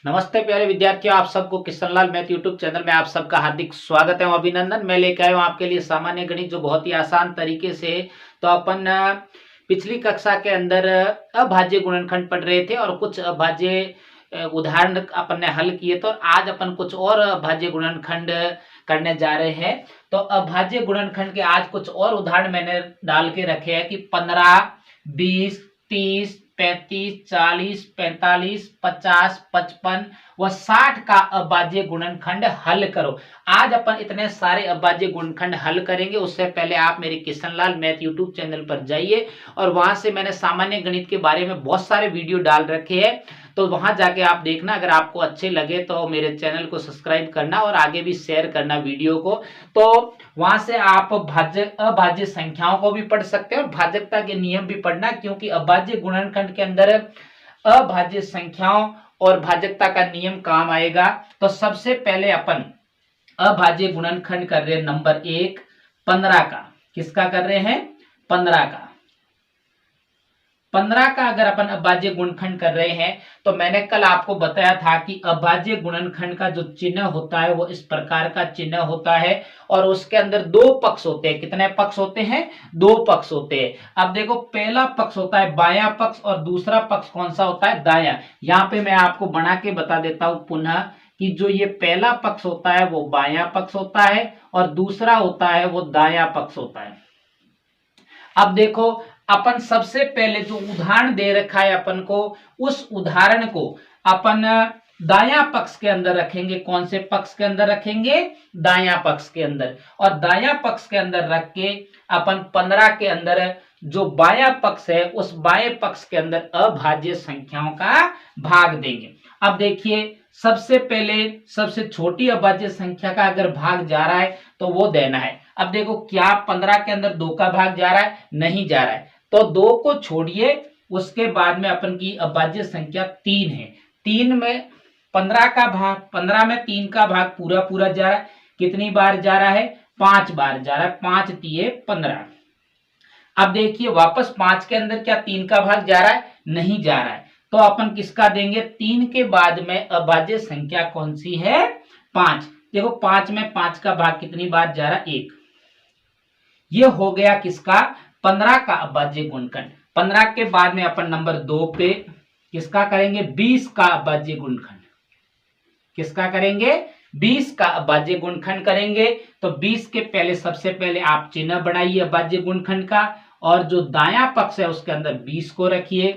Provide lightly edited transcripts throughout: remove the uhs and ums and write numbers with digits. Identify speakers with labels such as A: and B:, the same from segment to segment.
A: नमस्ते प्यारे विद्यार्थियों, आप सबको किशनलाल मैथ यूट्यूब चैनल में आप सबका हार्दिक स्वागत है और अभिनंदन। मैं लेकर आया हूँ आपके लिए सामान्य गणित, जो बहुत ही आसान तरीके से। तो अपन पिछली कक्षा के अंदर अभाज्य गुणनखंड पढ़ रहे थे और कुछ अभाज्य उदाहरण अपन ने हल किए। तो आज अपन कुछ और अभाज्य गुणनखंड करने जा रहे हैं। तो अभाज्य गुणनखंड के आज कुछ और उदाहरण मैंने डाल के रखे हैं कि 15, 20, 30, 35, 40, 45, 50, 55 व 60 का अभाज्य गुणनखंड हल करो। आज अपन इतने सारे अभाज्य गुणनखंड हल करेंगे। उससे पहले आप मेरे किशनलाल मैथ यूट्यूब चैनल पर जाइए और वहां से मैंने सामान्य गणित के बारे में बहुत सारे वीडियो डाल रखे हैं, तो वहां जाके आप देखना। अगर आपको अच्छे लगे तो मेरे चैनल को सब्सक्राइब करना और आगे भी शेयर करना वीडियो को। तो वहां से आप अभाज्य संख्याओं को भी पढ़ सकते हैं और भाजकता के नियम भी पढ़ना, क्योंकि अभाज्य गुणनखंड के अंदर अभाज्य संख्याओं और भाजकता का नियम काम आएगा। तो सबसे पहले अपन अभाज्य गुणनखंड कर रहे हैं नंबर 1 15 का। किसका कर रहे हैं? 15 का। 15 का अगर अपन अभाज्य गुणनखंड कर रहे हैं तो मैंने कल आपको बताया था कि अभाज्य गुणनखंड का जो चिन्ह होता है वो इस प्रकार का चिन्ह होता है और उसके अंदर दो पक्ष होते हैं। कितने पक्ष होते हैं? दो पक्ष होते हैं। अब देखो, पहला पक्ष होता है बायां पक्ष और दूसरा पक्ष कौन सा होता है? दायां। यहाँ पे मैं आपको बना के बता देता हूं पुनः कि जो ये पहला पक्ष होता है वो बायां पक्ष होता है और दूसरा होता है वो दायां पक्ष होता है। अब देखो, अपन सबसे पहले जो उदाहरण दे रखा है अपन को, उस उदाहरण को अपन दायां पक्ष के अंदर रखेंगे। कौन से पक्ष के अंदर रखेंगे? दायां पक्ष के अंदर। और दायां पक्ष के अंदर रख के अपन 15 के अंदर जो बायां पक्ष है उस बाएं पक्ष के अंदर अभाज्य संख्याओं का भाग देंगे। अब देखिए, सबसे पहले सबसे छोटी अभाज्य संख्या का अगर भाग जा रहा है तो वो देना है। अब देखो, क्या 15 के अंदर 2 का भाग जा रहा है? नहीं जा रहा है। तो 2 को छोड़िए, उसके बाद में अपन की अभाज्य संख्या 3 है। 3 में 15 का भाग, 15 में 3 का भाग पूरा पूरा जा रहा है। कितनी बार जा रहा है? 5 बार जा रहा है। 5 तिये 15। अब देखिए, वापस 5 के अंदर क्या 3 का भाग जा रहा है? नहीं जा रहा है। तो अपन किसका देंगे? 3 के बाद में अभाज्य संख्या कौन सी है? 5। देखो, 5 में 5 का भाग कितनी बार जा रहा है? 1। ये हो गया किसका? 15 का अभाज्य गुणनखंड। 15 के बाद में अपन नंबर 2 पे किसका करेंगे? 20 का अभाज्य गुणनखंड। किसका करेंगे? 20 का अभाज्य गुणनखंड करेंगे। तो 20 के पहले सबसे पहले आप चिन्ह बनाइए अभाज्य गुणनखंड का और जो दायां पक्ष है उसके अंदर 20 को रखिए।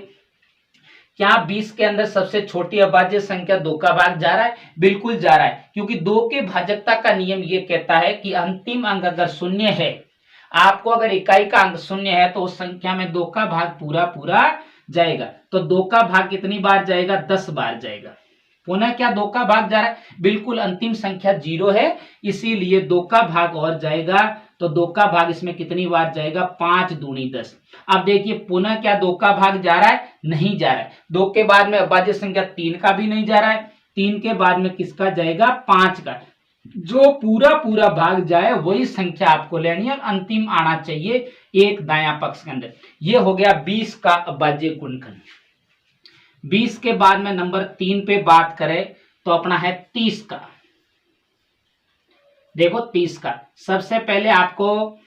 A: क्या 20 के अंदर सबसे छोटी अभाज्य संख्या 2 का भाग जा रहा है? बिल्कुल जा रहा है, क्योंकि 2 के भाजकता का नियम ये कहता है कि अंतिम अंक अगर शून्य है, आपको अगर इकाई का अंक शून्य है तो उस संख्या में 2 का भाग पूरा पूरा जाएगा। तो 2 का भाग कितनी बार जाएगा? 10 बार जाएगा। पुनः क्या 2 का भाग जा रहा है? बिल्कुल, अंतिम संख्या 0 है, इसीलिए 2 का भाग और जाएगा। तो 2 का भाग इसमें कितनी बार जाएगा? 5 दूनी 10। अब देखिए, पुनः क्या 2 का भाग जा रहा है? नहीं जा रहा है। 2 के बाद में अभाज्य संख्या 3 का भी नहीं जा रहा है। 3 के बाद में किसका जाएगा? 5 का। जो पूरा पूरा भाग जाए वही संख्या आपको लेनी है और अंतिम आना चाहिए एक दायां पक्ष के अंदर। ये हो गया 20 का अभाज्य गुणनखंड। 20 के बाद में नंबर 3 पे बात करें तो अपना है 30 का। देखो, 30 का सबसे पहले आपको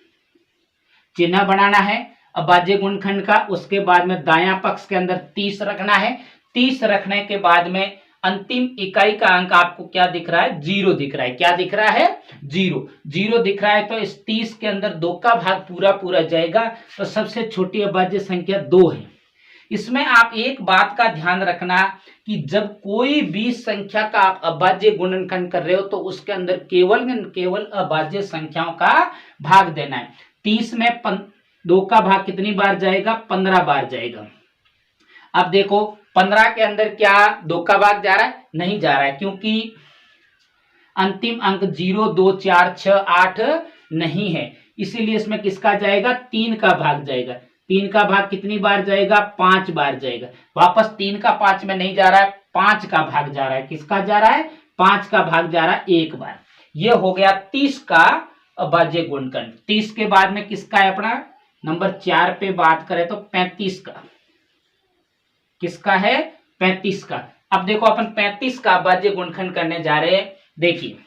A: चिन्ह बनाना है अभाज्य गुणनखंड का। उसके बाद में दायां पक्ष के अंदर 30 रखना है। 30 रखने के बाद में अंतिम इकाई का अंक आपको क्या दिख रहा है? 0 दिख रहा है। क्या दिख रहा है? 0। 0 दिख रहा है तो इस 30 के अंदर 2 का भाग पूरा पूरा जाएगा। तो सबसे छोटी अभाज्य संख्या 2 है। इसमें आप एक बात का ध्यान रखना कि जब कोई भी संख्या का आप अभाज्य गुणनखंड कर रहे हो तो उसके अंदर केवल अभाज्य संख्याओं का भाग देना है। 30 में 2 का भाग कितनी बार जाएगा? 15 बार जाएगा। अब देखो, 15 के अंदर क्या 2 का भाग जा रहा है? नहीं जा रहा है, क्योंकि अंतिम अंक 0, 2, 4, 6, 8 नहीं है। इसीलिए इसमें किसका जाएगा? 3 का भाग जाएगा। 3 का भाग कितनी बार जाएगा? 5 बार जाएगा। वापस 3 का 5 में नहीं जा रहा है, 5 का भाग जा रहा है। किसका जा रहा है? 5 का भाग जा रहा है 1 बार। ये हो गया 30 का अभाज्य गुणनखंड। 30 के बाद में किसका है? अपना नंबर 4 पे बात करें तो 35 का। किसका है? 35 का। अब देखो अपन 35 का अभाज्य गुणनखंड करने जा रहे हैं। देखिए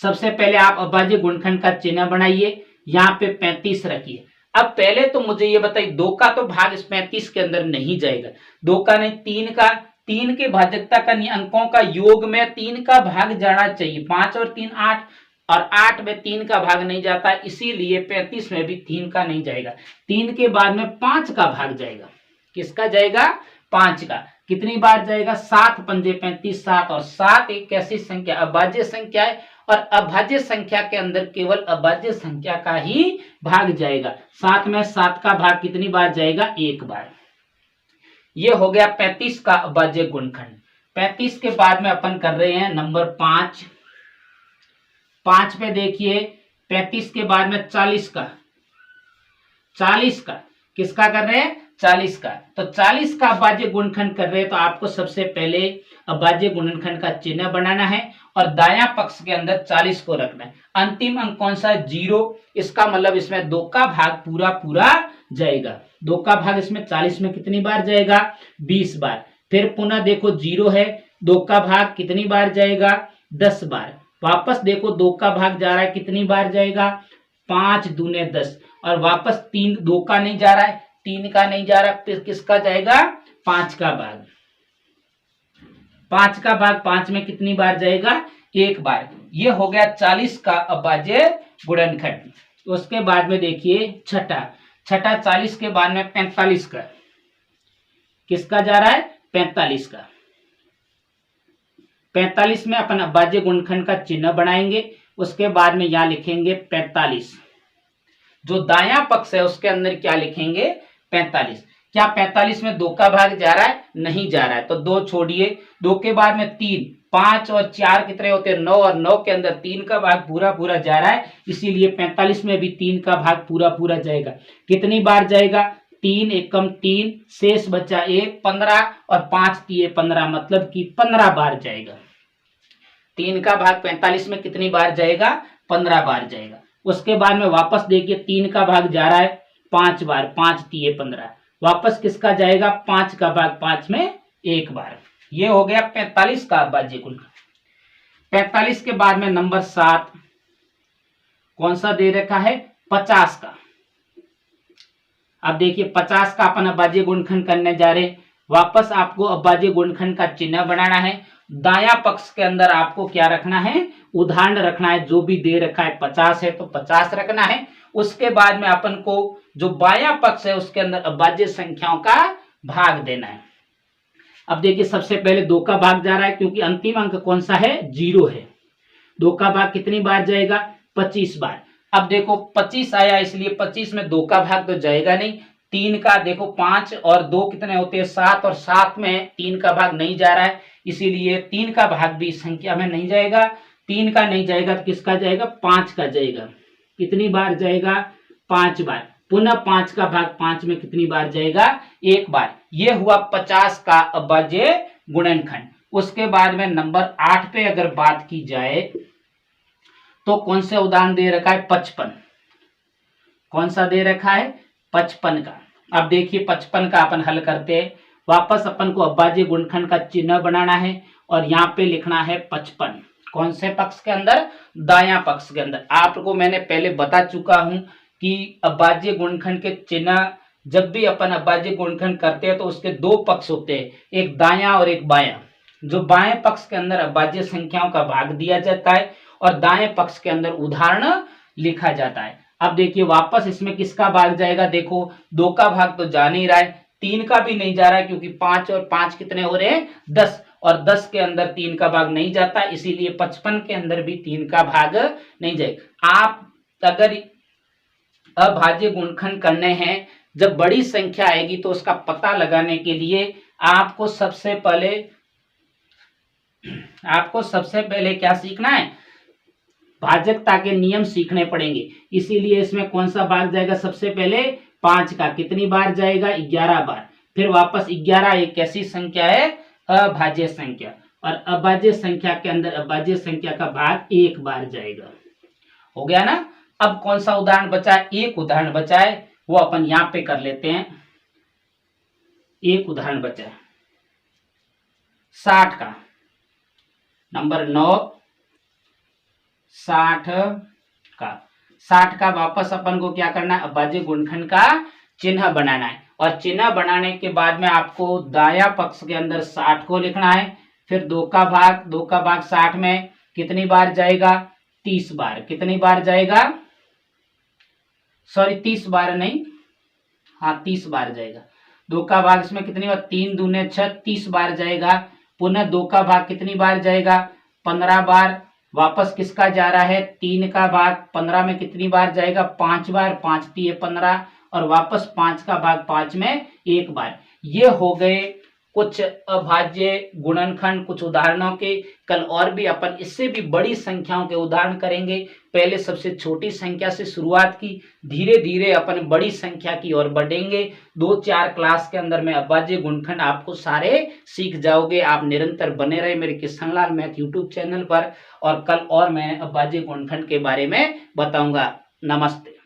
A: सबसे पहले आप अभाज्य गुणनखंड का चिन्ह बनाइए, यहाँ पे 35 रखिए। अब पहले तो मुझे ये बताइए, 2 का तो भाग इस 35 के अंदर नहीं जाएगा, 2 का नहीं 3 का, 3 के भाजकता का अंकों का योग में 3 का भाग जाना चाहिए, 5 और 3 8, और 8 में 3 का भाग नहीं जाता, इसीलिए 35 में भी 3 का नहीं जाएगा। 3 के बाद में 5 का भाग जाएगा। किसका जाएगा? 5 का। कितनी बार जाएगा? 7 पंजे 35, 7, और 7 एक कैसी संख्या? अभाज्य संख्या है, और अभाज्य संख्या के अंदर केवल अभाज्य संख्या का ही भाग जाएगा। 7 में 7 का भाग कितनी बार जाएगा? 1 बार। ये हो गया 35 का अभाज्य गुणनखंड। 35 के बाद में अपन कर रहे हैं नंबर 5। 5 पे देखिए 35 के बाद में 40 का, 40 का किसका कर रहे हैं? 40 का। तो 40 का अभाज्य गुणनखंड कर रहे हैं, तो आपको सबसे पहले अभाज्य गुणनखंड का चिन्ह बनाना है और दायां पक्ष के अंदर 40 को रखना है। अंतिम अंक कौन सा? 0। इसका मतलब इसमें 2 का भाग पूरा पूरा जाएगा। 2 का भाग इसमें 40 में कितनी बार जाएगा? 20 बार। फिर पुनः देखो 0 है, 2 का भाग कितनी बार जाएगा? 10 बार। वापस देखो 2 का भाग जा रहा है, कितनी बार जाएगा? 5 दूने 10, और वापस 3, 2 का नहीं जा रहा है, 3 का नहीं जा रहा, फिर किसका जाएगा? 5 का भाग। 5 का भाग 5 में कितनी बार जाएगा? 1 बार। ये हो गया 40 का अभाज्य गुणनखंड। उसके बाद में देखिए छठा 40 के बाद में 45 का, किसका जा रहा है? 45 का। 45 में अपन अभाज्य गुणनखंड का चिन्ह बनाएंगे। उसके बाद में यहां लिखेंगे 45। जो दायां पक्ष है उसके अंदर क्या लिखेंगे? 45। क्या 45 में 2 का भाग जा रहा है? नहीं जा रहा है, तो 2 छोड़िए। 2 के बाद में 3, 5 और 4 कितने होते हैं? 9, और 9 के अंदर 3 का भाग पूरा पूरा जा रहा है, इसीलिए 45 में भी 3 का भाग पूरा पूरा जाएगा। कितनी बार जाएगा? 3 एकम 3, शेष बचा 1, 15, और 5 तिये 15, मतलब कि 15 बार जाएगा। 3 का भाग 45 में कितनी बार जाएगा? 15 बार जाएगा। उसके बाद में वापस देखिए 3 का भाग जा रहा है 5 बार, 5 तिये 15, वापस किसका जाएगा? 5 का भाग 5 में 1 बार। ये हो गया 45 का अभाज्य गुणनखंड। 45 के बाद में नंबर 7 कौन सा दे रखा है? 50 का। अब देखिए 50 का अपन अभाज्य गुणनखंड करने जा रहे हैं। वापस आपको अभाज्य गुणनखंड का चिन्ह बनाना है। दायां पक्ष के अंदर आपको क्या रखना है? उदाहरण रखना है। जो भी दे रखा है 50 है तो 50 रखना है। उसके बाद में अपन को जो बायां पक्ष है उसके अंदर अभाज्य संख्याओं का भाग देना है। अब देखिए सबसे पहले 2 का भाग जा रहा है, क्योंकि अंतिम अंक कौन सा है? 0 है। 2 का भाग कितनी बार जाएगा? 25 बार। अब देखो 25 आया, इसलिए 25 में 2 का भाग तो जाएगा नहीं। 3 का देखो 5 और 2 कितने होते हैं? 7, और 7 में 3 का भाग नहीं जा रहा है, इसीलिए 3 का भाग भी इस संख्या में नहीं जाएगा। 3 का नहीं जाएगा तो किसका जाएगा? 5 का जाएगा। कितनी बार जाएगा? 5 बार। पुनः 5 का भाग 5 में कितनी बार जाएगा? 1 बार। ये हुआ 50 का अभाज्य गुणनखंड। उसके बाद में नंबर 8 पे अगर बात की जाए तो कौन से उदाहरण दे रखा है? 55। कौन सा दे रखा है? 55 का। अब देखिए 55 का अपन हल करते हैं। वापस अपन को अभाज्य गुणनखंड का चिन्ह बनाना है और यहाँ पे लिखना है 55। कौन से पक्ष के अंदर? दायां पक्ष के अंदर। आपको मैंने पहले बता चुका हूं कि अभाज्य गुणनखंड के चिन्ह, जब भी अपन अभाज्य गुणनखंड करते हैं तो उसके 2 पक्ष होते हैं, एक दायां और एक बायां। जो बाएं पक्ष के अंदर अभाज्य संख्याओं का भाग दिया जाता है और दाएं पक्ष के अंदर उदाहरण लिखा जाता है। अब देखिए वापस इसमें किसका भाग जाएगा? देखो 2 का भाग तो जा नहीं रहा है, 3 का भी नहीं जा रहा है, क्योंकि 5 और 5 कितने हो रहे हैं? 10, और 10 के अंदर 3 का भाग नहीं जाता, इसीलिए 55 के अंदर भी 3 का भाग नहीं जाएगा। आप अगर अभाज्य गुणनखंड करने हैं, जब बड़ी संख्या आएगी तो उसका पता लगाने के लिए आपको सबसे पहले क्या सीखना है? भाजकता के नियम सीखने पड़ेंगे। इसीलिए इसमें कौन सा भाग जाएगा? सबसे पहले 5 का। कितनी बार जाएगा? 11 बार। फिर वापस 11 एक कैसी संख्या है? अभाज्य संख्या, और अभाज्य संख्या के अंदर अभाज्य संख्या का भाग 1 बार जाएगा। हो गया ना? अब कौन सा उदाहरण बचा है? एक उदाहरण बचा है, वो अपन यहां पे कर लेते हैं। एक उदाहरण बचा है। 60 का, नंबर 9 60 का, 60 का वापस अपन को क्या करना है, अभाज्य गुणनखंड का चिन्ह बनाना है। और चिन्ह बनाने के बाद में आपको दाया पक्ष के अंदर 60 को लिखना है। फिर 2 का भाग 60 में कितनी बार जाएगा, 30 बार। कितनी बार जाएगा, सॉरी 30 बार नहीं, हाँ 30 बार जाएगा। 2 का भाग इसमें कितनी बार, 3 दूने 6, 30 बार जाएगा। पुनः 2 का भाग कितनी बार जाएगा, 15 बार। वापस किसका जा रहा है, 3 का भाग 15 में कितनी बार जाएगा, 5 बार। 5 3 15 और वापस 5 का भाग 5 में 1 बार। ये हो गए कुछ अभाज्य गुणनखंड, कुछ उदाहरणों के। कल और भी अपन इससे भी बड़ी संख्याओं के उदाहरण करेंगे। पहले सबसे छोटी संख्या से शुरुआत की, धीरे धीरे अपन बड़ी संख्या की ओर बढ़ेंगे। 2-4 क्लास के अंदर में अभाज्य गुणनखंड आपको सारे सीख जाओगे। आप निरंतर बने रहे मेरे किशनलाल मैथ यूट्यूब चैनल पर, और कल और मैं अभाज्य गुणनखंड के बारे में बताऊंगा। नमस्ते।